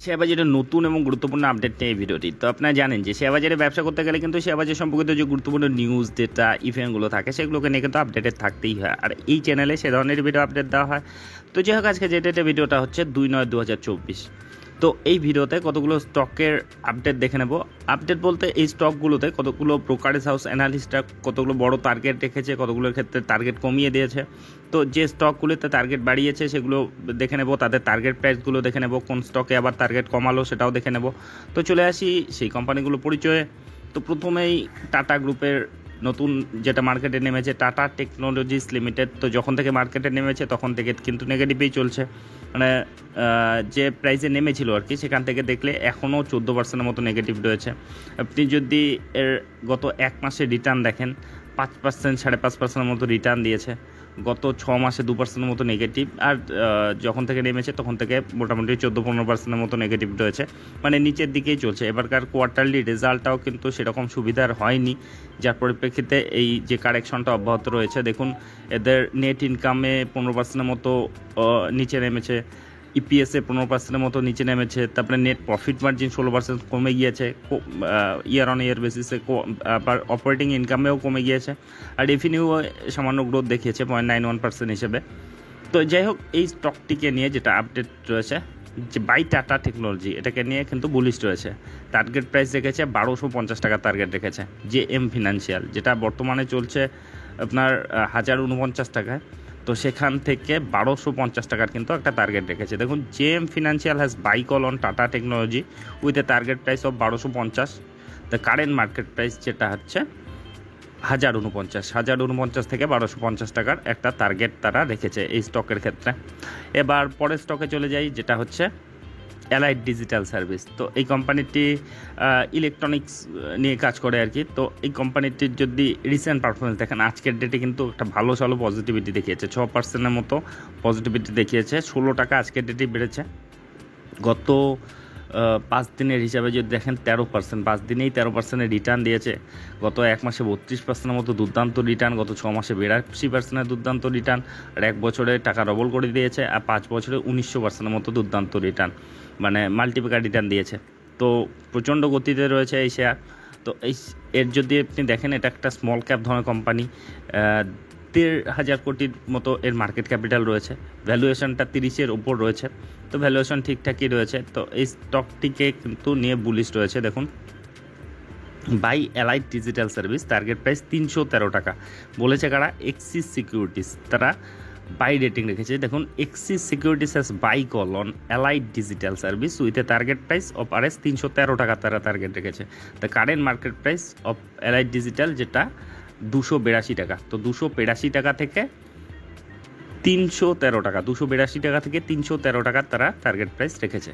Share বাজারের নতুন এবং গুরুত্বপূর্ণ আপডেট নিয়ে এই ভিডিওটি। তো আপনারা জানেন যে শেয়ার বাজারে ব্যবসা করতে গেলে কিন্তু শেয়ার বাজার সম্পর্কিত যে গুরুত্বপূর্ণ নিউজ, ডেটা, ইভেন্টগুলো থাকে সেগুলোকে নিয়ে কিন্তু আপডেটেড থাকতেই হয়, আর এই চ্যানেলে সে ধরনের ভিডিও আপডেট দেওয়া হয়। তো যাই হোক, আজকে যে ডেটে ভিডিওটা হচ্ছে 2/9/2024। তো এই ভিডিওতে কতগুলো স্টকের আপডেট দেখে নেব। আপডেট বলতে এই স্টকগুলোতে কতগুলো ব্রোকারেজ হাউস অ্যানালিস্টরা কতগুলো বড় টার্গেট রেখেছে, কতগুলোর ক্ষেত্রে টার্গেট কমিয়ে দিয়েছে। তো যে স্টকগুলোতে টার্গেট বাড়িয়েছে সেগুলো দেখে নেব, তাদের টার্গেট প্রাইসগুলো দেখে নেব, কোন স্টকে আবার টার্গেট কমালো সেটাও দেখে নেব। তো চলে আসি সেই কোম্পানিগুলো পরিচয়ে। তো প্রথমেই টাটা গ্রুপের নতুন যেটা মার্কেটে নেমেছে, টাটা টেকনোলজিস লিমিটেড। তো যখন থেকে মার্কেটে নেমেছে তখন থেকে কিন্তু নেগেটিভেই চলছে, মানে যে প্রাইসে নেমেছিল আর কি, সেখান থেকে দেখলে এখনও 14% মতো নেগেটিভ রয়েছে। আপনি যদি এর গত এক মাসে রিটার্ন দেখেন, 5%, 5.5% মতো রিটার্ন দিয়েছে। গত 6 মাসে 2% মতো নেগেটিভ, আর যখন থেকে নেমেছে তখন থেকে মোটামুটি 14-15% মতো নেগেটিভ রয়েছে, মানে নিচের দিকেই চলছে। এবারকার কোয়ার্টারলি রেজাল্টটাও কিন্তু সেরকম সুবিধার হয়নি, যার পরিপ্রেক্ষিতে এই যে কারেকশনটা অব্যাহত রয়েছে। দেখুন, এদের নেট ইনকামে 15% মতো নিচে নেমেছে, ইপিএসে 15% মতো নিচে নেমেছে, তারপরে নেট প্রফিট মার্জিন 16% কমে গিয়েছে ইয়ার অন ইয়ার বেসিসে, আবার অপারেটিং ইনকামেও কমে গিয়েছে, আর রেভিনিউ সামান্য গ্রোথ দেখিয়েছে 0.91% হিসেবে। তো যাই হোক, এই স্টকটিকে নিয়ে যেটা আপডেট রয়েছে যে বাই টাটা টেকনোলজি, এটাকে নিয়ে কিন্তু বুলিশ রয়েছে। টার্গেট প্রাইস রেখেছে 1250 টাকা টার্গেট রেখেছে। যে এম ফিনান্সিয়াল, যেটা বর্তমানে চলছে আপনার 1049 টাকায়, তো সেখান থেকে 1250 টাকার কিন্তু একটা টার্গেট রেখেছে। দেখুন, JM financial has buy call on tata technology with a target price of 1250। The current market price যেটা হচ্ছে 1049 থেকে 1250 টাকার একটা টার্গেট তারা রেখেছে এই স্টকের ক্ষেত্রে। এবার পরের স্টকে চলে যাই, যেটা হচ্ছে অ্যালাইড ডিজিটাল সার্ভিস। তো এই কোম্পানিটি ইলেকট্রনিক্স নিয়ে কাজ করে আর কি। তো এই কোম্পানিটির যদি রিসেন্ট পারফরমেন্স দেখেন, আজকের ডেটে কিন্তু একটা ভালো পজিটিভিটি দেখিয়েছে, 6%-এর মতো পজিটিভিটি দেখিয়েছে। 16 টাকা আজকের ডেটেই বেড়েছে। গত 5 দিনের হিসাবে যদি দেখেন 13%, 5 দিনেই 13%-এর রিটার্ন দিয়েছে। গত এক মাসে 32%-এর মতো দুর্দান্ত রিটার্ন, গত 6 মাসে 82%-এর দুর্দান্ত রিটার্ন, আর 1 বছরে টাকা ডবল করে দিয়েছে, আর 5 বছরে 1900%-এর মতো দুর্দান্ত রিটার্ন, মানে মাল্টিপ্লিকার রিটার্ন দিয়েছে। তো প্রচণ্ড গতিতে রয়েছে এই শেয়ার। তো এর যদি আপনি দেখেন, এটা একটা স্মল ক্যাপ ধরনের কোম্পানি, 1,500 কোটির মতো এর মার্কেট ক্যাপিটাল রয়েছে, ভ্যালুয়েশনটা 30-এর উপর রয়েছে। তো ভ্যালুয়েশন ঠিকঠাকই রয়েছে। তো এই স্টকটিকে কিন্তু নিয়ে বুলিশ রয়েছে। দেখুন, buy Allied Digital Service, target price 313 টাকা বলেছে কারা? এক্সিস সিকিউরিটিস, তারা বাই রেটিং রেখেছে। দেখুন, Axis Securities has buy call on Allied Digital Service with a target price of RS 313 টাকা তারা টার্গেট রেখেছে। The current market price of Allied Digital যেটা 282 টাকা। তো 282 টাকা থেকে 313 টাকা, 282 টাকা থেকে 313 টাকা তারা টার্গেট প্রাইস রেখেছে।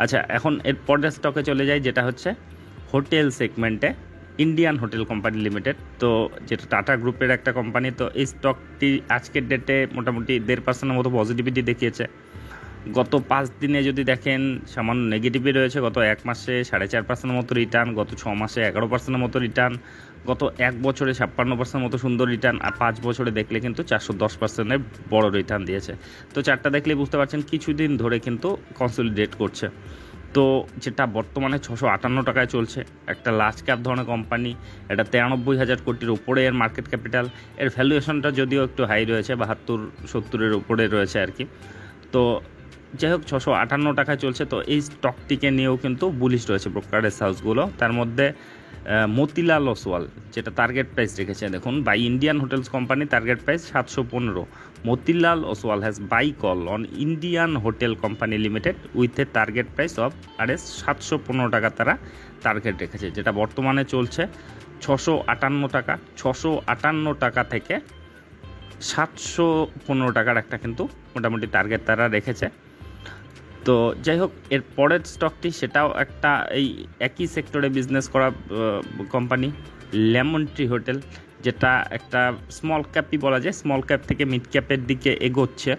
আচ্ছা, এখন এর পরের স্টকে চলে যায়, যেটা হচ্ছে হোটেল সেগমেন্টে ইন্ডিয়ান হোটেল কোম্পানি লিমিটেড। তো যেটা টাটা গ্রুপের একটা কোম্পানি। তো এই স্টকটি আজকের ডেটে মোটামুটি 1.5%-এর মতো পজিটিভিটি দেখিয়েছে। গত 5 দিনে যদি দেখেন সামান্য নেগেটিভই রয়েছে। গত এক মাসে 4.5%-এর মতো রিটার্ন, গত 6 মাসে 11%-এর মতো রিটার্ন, গত এক বছরে 56%-এর মতো সুন্দর রিটার্ন, আর 5 বছরে দেখলে কিন্তু 410%-এর বড় রিটার্ন দিয়েছে। তো চারটা দেখলেই বুঝতে পারছেন কিছুদিন ধরে কিন্তু কনসলিডেট করছে। তো যেটা বর্তমানে 658 টাকায় চলছে, একটা লার্জ ক্যাপ ধরনের কোম্পানি, এটা 93,000 কোটির উপরে এর মার্কেট ক্যাপিটাল। এর ভ্যালুয়েশনটা যদিও একটু হাই রয়েছে, 72-70-এর উপরে রয়েছে আর কি। তো যাই হোক, 658 টাকায় চলছে। তো এই স্টকটিকে নিয়েও কিন্তু বুলিশ রয়েছে ব্রোকারেজ হাউসগুলো। তার মধ্যে মতিলাল ওসওয়াল যেটা টার্গেট প্রাইস রেখেছে, দেখুন, buy Indian Hotels company, target price 715। Motilal Oswal has buy call on Indian Hotel Company Limited with a target price of RS 715 টাকা তারা টার্গেট রেখেছে, যেটা বর্তমানে চলছে 658 টাকা। 658 টাকা থেকে 715 টাকার একটা কিন্তু মোটামুটি টার্গেট তারা রেখেছে। তো যাই হোক, এর পরের স্টকটি সেটাও একটা এই একই সেক্টরে বিজনেস করা কোম্পানি, লেমন ট্রি হোটেল, যেটা একটা স্মল ক্যাপই বলা যায়, স্মল ক্যাপ থেকে মিড ক্যাপের দিকে এগোচ্ছে।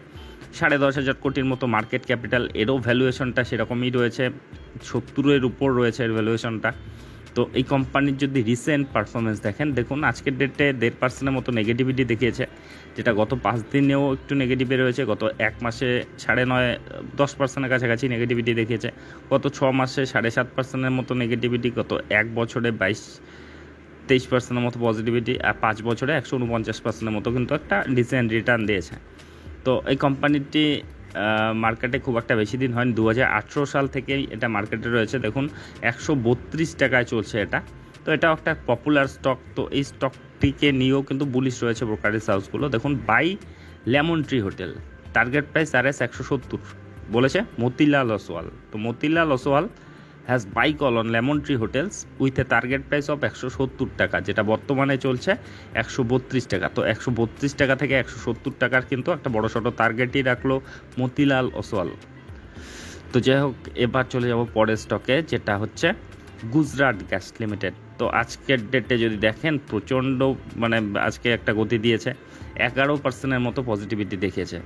10,500 কোটির মতো মার্কেট ক্যাপিটাল, এরও ভ্যালুয়েশনটা সেরকমই রয়েছে, 70-এর উপর রয়েছে এর ভ্যালুয়েশনটা। তো এই কোম্পানির যদি রিসেন্ট পারফরমেন্স দেখুন আজকের ডেটে 1.5% মতো নেগেটিভিটি দেখিয়েছে, যেটা গত 5 দিনেও একটু নেগেটিভে রয়েছে। গত 1 মাসে 9.5-10% কাছাকাছি নেগেটিভিটি দেখিয়েছে। গত 6 মাসে 7.5% মতো নেগেটিভিটি, গত 1 বছরে 22-23% মতো পজিটিভিটি, আর 5 বছরে 149% মতো কিন্তু একটা ডিসেন্ট রিটার্ন দিয়েছে। তো এই কোম্পানিটি মার্কেটে খুব একটা বেশি দিন হয়নি, 2018 সাল থেকেই এটা মার্কেটে রয়েছে। দেখুন 132 টাকায় চলছে এটা। তো এটাও একটা পপুলার স্টক। তো এই স্টকটিকে নিয়েও কিন্তু বুলিশ রয়েছে ব্রোকারেজ হাউসগুলো। দেখুন buy Lemon Tree Hotel, target price RS 170 বলেছে মতিলাল ওসওয়াল। তো Motilal Oswal has buy call on Lemon Tree Hotels with a target price of 170 টাকা, যেটা বর্তমানে চলছে 132 টাকা। তো 132 টাকা থেকে 170 টাকার কিন্তু একটা বড় সড়ো টার্গেটই রাখলো মতিলাল ওসওয়াল। তো যাই হোক, এবার চলে যাব পরের স্টকে, যেটা হচ্ছে গুজরাট গ্যাস লিমিটেড। তো আজকের ডেটে যদি দেখেন প্রচণ্ড আজকে একটা গতি দিয়েছে, 11% মতো পজিটিভিটি দেখিয়েছে।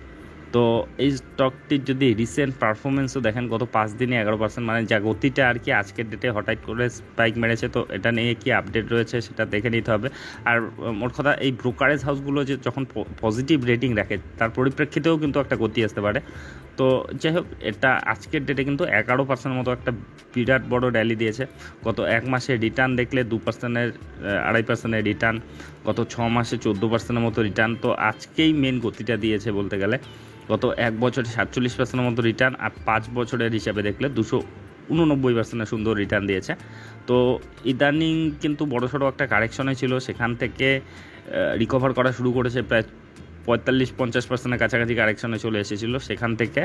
তো এই স্টকটির যদি রিসেন্ট পারফরমেন্সও দেখেন, গত 5 দিনে 11%, যা গতিটা আর কি আজকের ডেটে হঠাৎ করে স্পাইক মেরেছে। তো এটা নিয়ে কি আপডেট রয়েছে সেটা দেখে নিতে হবে। আর মোট কথা, এই ব্রোকারেজ হাউসগুলো যে যখন পজিটিভ রেটিং রাখে তার পরিপ্রেক্ষিতেও কিন্তু একটা গতি আসতে পারে। তো যাই হোক, এটা আজকের ডেটে কিন্তু 11% মতো একটা বিরাট বড় র্যালি দিয়েছে। গত 1 মাসে রিটার্ন দেখলে 2%, 2.5% রিটার্ন, গত 6 মাসে 14% মতো রিটার্ন। তো আজকেই মেন গতিটা দিয়েছে বলতে গেলে। গত 1 বছরে 47% মতো রিটার্ন, আর 5 বছরের হিসাবে দেখলে 289% সুন্দর রিটার্ন দিয়েছে। তো ইদানিং কিন্তু বড়সড় একটা কারেকশনে ছিল, সেখান থেকে রিকভার করা শুরু করেছে। প্রায় 45-50% কাছাকাছি কারেকশনে চলে এসেছিলো, সেখান থেকে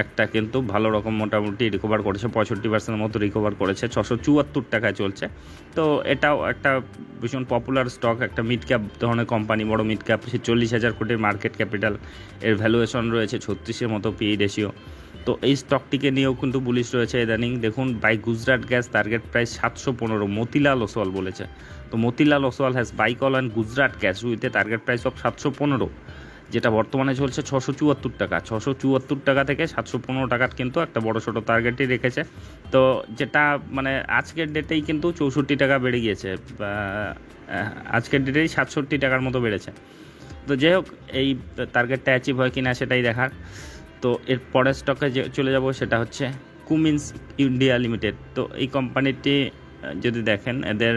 একটা কিন্তু ভালো রকম মোটামুটি রিকভার করেছে, 65% মতো রিকভার করেছে, 674 টাকায় চলছে। তো এটাও একটা ভীষণ পপুলার স্টক, একটা মিড ক্যাপ ধরনের কোম্পানি, বড় মিড ক্যাপ, 40,000 কোটির মার্কেট ক্যাপিটাল, এর ভ্যালুয়েশন রয়েছে 36-এর মতো PE রেশিও। তো এই স্টকটিকে নিয়েও কিন্তু বুলিশ রয়েছে ইদানিং। দেখুন buy Gujarat Gas target price 715, Motilal Oswal বলেছে। তো Motilal Oswal has buy call and Gujarat Gas with a target price of 715, যেটা বর্তমানে চলছে 674 টাকা। 674 টাকা থেকে 715 টাকার কিন্তু একটা বড় ছোটো টার্গেটই রেখেছে। তো যেটা আজকের ডেটেই কিন্তু 64 টাকা বেড়ে গিয়েছে, আজকের ডেটেই 67 টাকার মতো বেড়েছে। তো যাই হোক, এই টার্গেটটা অ্যাচিভ হয় কি না সেটাই দেখার। তো এর পরের স্টকে যে চলে যাব, সেটা হচ্ছে কুমিন্স ইন্ডিয়া লিমিটেড। তো এই কোম্পানিটি যদি দেখেন, এদের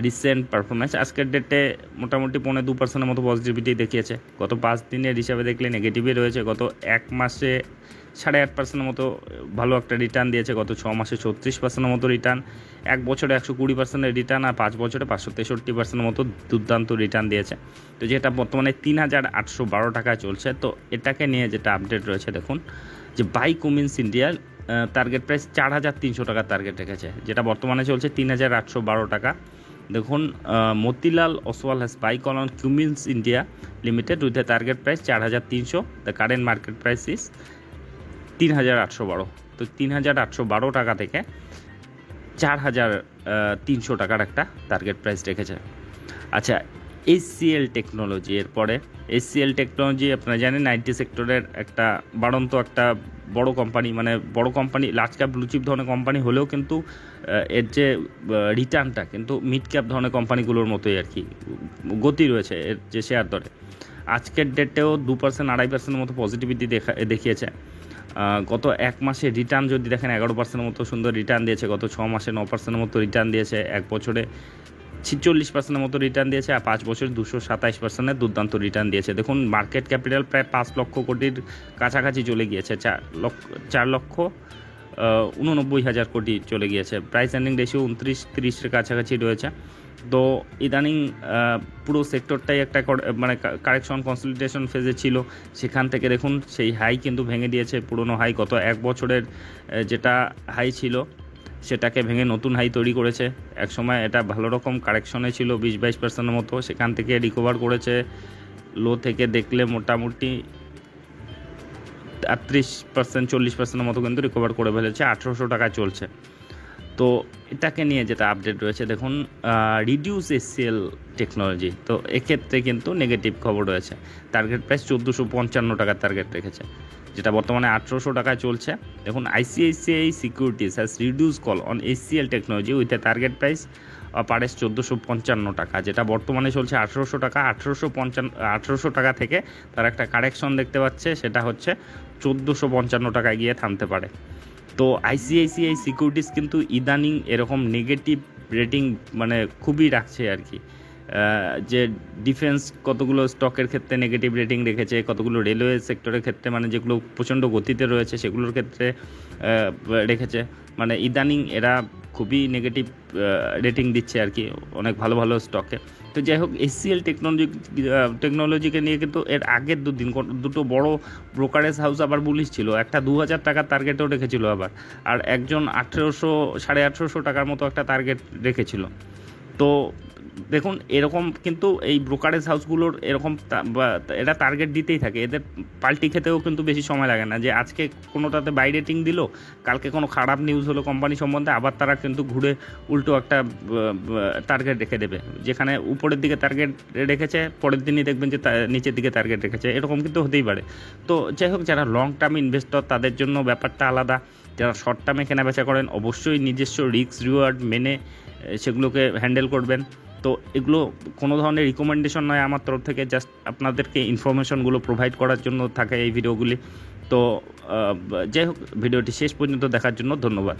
রিসেন্ট পারফরমেন্স আজকের ডেটে মোটামুটি 2% মতো পজিটিভিটি দেখিয়েছে। গত 5 দিনের হিসাবে দেখলে নেগেটিভই রয়েছে। গত 1 মাসে 8.5% মতো ভালো একটা রিটার্ন দিয়েছে, গত 6 মাসে 36% মতো রিটার্ন, 1 বছরে 120% রিটার্ন, আর 5 বছরে 563% মতো দুর্দান্ত রিটার্ন দিয়েছে। তো যেটা বর্তমানে 3,812 টাকায় চলছে। তো এটাকে নিয়ে যেটা আপডেট রয়েছে, দেখুন যে বাই কুমিন্স ইন্ডিয়া টার্গেট প্রাইস 4,300 টাকার টার্গেট রেখেছে, যেটা বর্তমানে চলছে 3,812 টাকা। দেখুন Motilal Oswal has buy call on Cummins India Limited with a target price 4,300, the current market price is 3,812। তো 3,812 টাকা থেকে 4,300 টাকার একটা টার্গেট প্রাইস রেখেছে। আচ্ছা, HCL টেকনোলজি, এরপরে HCL টেকনোলজি আপনারা জানেন IT সেক্টরের একটা বাড়ন্ত একটা বড় কোম্পানি, বড় কোম্পানি, লার্জ ক্যাপ ব্লুচিপ ধরনের কোম্পানি হলেও কিন্তু এর যে রিটার্নটা কিন্তু মিড ক্যাপ ধরনের কোম্পানিগুলোর মতোই আর কি গতি রয়েছে এর যে শেয়ার দরে। আজকের ডেটেও 2%, 2.5% মতো পজিটিভিটি দেখিয়েছে। গত 1 মাসে রিটার্ন যদি দেখেন 11% মতো সুন্দর রিটার্ন দিয়েছে, গত 6 মাসে 9% মতো রিটার্ন দিয়েছে, 1 বছরে 46% মতো রিটার্ন দিয়েছে, আর 5 বছরে 227% দুর্দান্ত রিটার্ন দিয়েছে। দেখুন মার্কেট ক্যাপিটাল প্রায় 5 লক্ষ কোটির কাছাকাছি চলে গিয়েছে, 4,89,000 কোটি চলে গিয়েছে। প্রাইস আর্নিং রেশিও 29-30-এর কাছাকাছি রয়েছে। তো ইদানিং পুরো সেক্টরটাই একটা কারেকশন কনসলিডেশন ফেজে ছিল, সেখান থেকে দেখুন সেই হাই কিন্তু ভেঙে দিয়েছে, পুরনো হাই। গত 1 বছরের যেটা হাই ছিল সেটাকে ভেঙে নতুন হাই তৈরি করেছে। এক সময় এটা ভালো রকম কারেকশনে ছিল 20-22% মতো, সেখান থেকে রিকভার করেছে। লো থেকে দেখলে মোটামুটি 38%-40% মতো কিন্তু রিকভার করে ফেলেছে, 1,800 টাকায় চলছে। তো এটাকে নিয়ে যেটা আপডেট রয়েছে, দেখুন রিডিউস HCL টেকনোলজি। তো এক্ষেত্রে কিন্তু নেগেটিভ খবর রয়েছে, টার্গেট প্রাইস 1,455 টাকার টার্গেট রেখেছে। যেটা বর্তমানে 1800 টাকায় চলছে। দেখুন ICICI Securities has reduce call on SCL Technology with a target price পারেস 1455 টাকা, যেটা বর্তমানে চলছে 1800 টাকা। 1800 টাকা থেকে তার একটা কারেকশন দেখতে পাচ্ছে, সেটা হচ্ছে 1455 টাকায় গিয়ে থামতে পারে। তো আইসিআইসিআই সিকিউরিটিজ কিন্তু ইদানিং এরকম নেগেটিভ রেটিং মানে খুবই রাখছে আর কি, যে ডিফেন্স কতগুলো স্টকের ক্ষেত্রে নেগেটিভ রেটিং রেখেছে, কতগুলো রেলওয়ে সেক্টরের ক্ষেত্রে মানে যেগুলো প্রচণ্ড গতিতে রয়েছে সেগুলোর ক্ষেত্রে রেখেছে। মানে ইদানিং এরা খুবই নেগেটিভ রেটিং দিচ্ছে আর কি অনেক ভালো ভালো স্টকে। তো যাই হোক, এসসিএল টেকনোলজিকে নিয়ে কিন্তু এর আগের দুটো বড় ব্রোকারেজ হাউস আবার বুলিশ ছিল, একটা 2000 টাকার টার্গেটও রেখেছিল আবার, আর একজন 1800 টাকার মতো একটা টার্গেট রেখেছিল। তো দেখুন এরকম কিন্তু এই ব্রোকারেজ হাউসগুলোর এরকম এরা টার্গেট দিতেই থাকে, এদের পাল্টি খেতেও কিন্তু বেশি সময় লাগে না, যে আজকে কোনোটাতে বাই রেটিং দিল, কালকে কোনো খারাপ নিউজ হলো কোম্পানি সম্বন্ধে, আবার তারা কিন্তু ঘুরে উল্টো একটা টার্গেট রেখে দেবে, যেখানে উপরের দিকে টার্গেট রেখেছে পরের দিনই দেখবেন যে নিচের দিকে টার্গেট রেখেছে, এরকম কিন্তু হতেই পারে। তো যাই হোক, যারা লং টার্ম ইনভেস্টর তাদের জন্য ব্যাপারটা আলাদা, যারা শর্ট টার্মে কেনাবেচা করেন অবশ্যই নিজস্ব রিস্ক রিওয়ার্ড মেনে সেগুলোকে হ্যান্ডেল করবেন। তো এগুলো কোনো ধরনের রিকমেন্ডেশন নয় আমার তরফ থেকে, জাস্ট আপনাদেরকে ইনফরমেশনগুলো প্রোভাইড করার জন্য থাকে এই ভিডিওগুলি। তো যাই হোক, ভিডিওটি শেষ পর্যন্ত দেখার জন্য ধন্যবাদ।